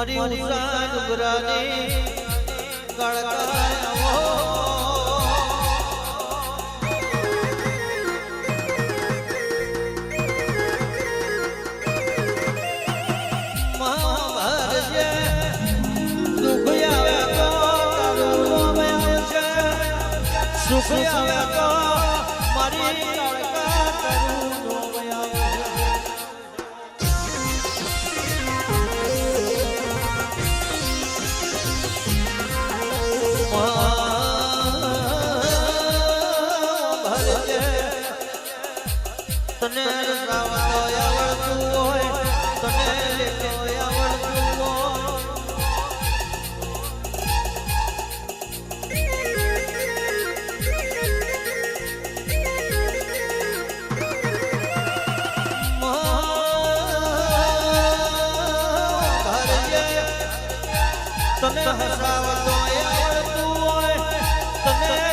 મારી ઉષા ડુબરાની ગળકાવો મહાભારત દુઃખ આવે તો તારું આવશે સુખ આવે તો મારી ગળકા કરું તને આવડતું હોય તને આવડતું તને હસાવતો આવડતું હોય તને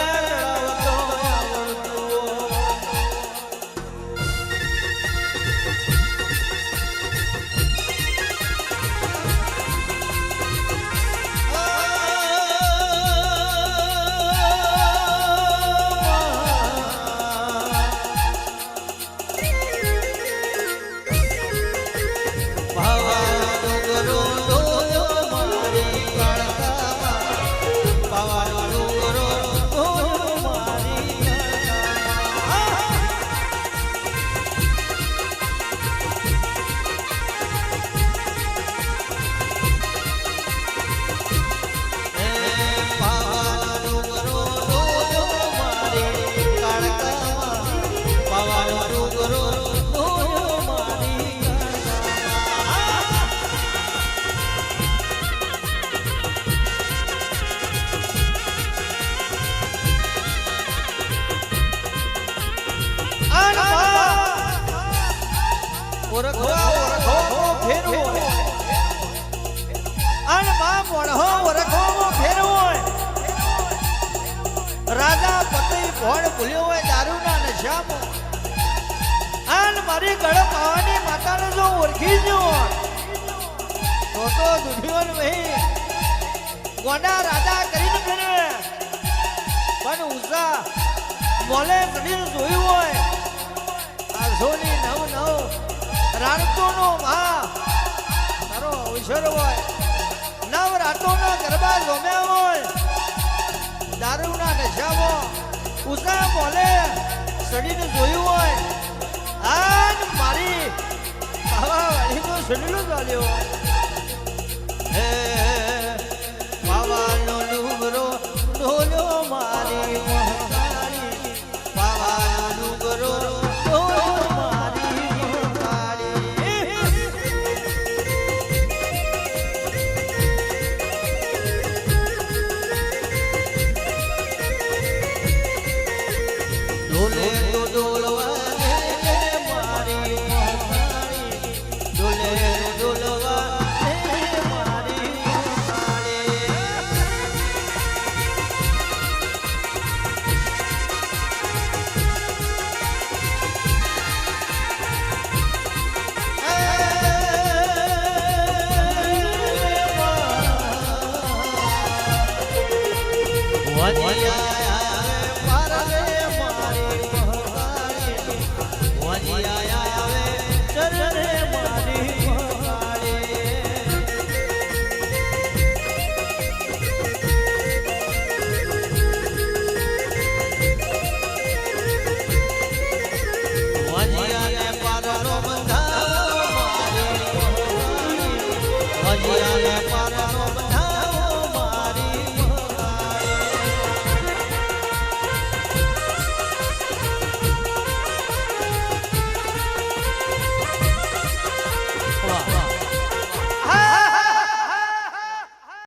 રાજા પતિ ભોળ ભૂલ્યો હોય દારૂના નશામાં આન મારી ગળે પાવાની માતાને જો ઓળખી ગયો તો દુનિયાને વહી ગોડા રાજા કરીને ફેરવે પણ ઉષા મોલે કડીને જોયું હોય આ સોની નવ રાણતોનો મા તારો અવસર હોય નવ રાતોના ગરબા જોમ્યા હોય દારૂના નશામાં ઉષા મોલે સડીને જોયું હોય આજ મારી બાવા વાળીનો સડીલો ચાલ્યો હે બાવાનો ડુંગરો ઢોલ્યો મારી મહકાળી બાવાનો ડુંગરો ઢોલ્યો મારી મહકાળી ઢોલે તો ડોલવા ચરણે મારી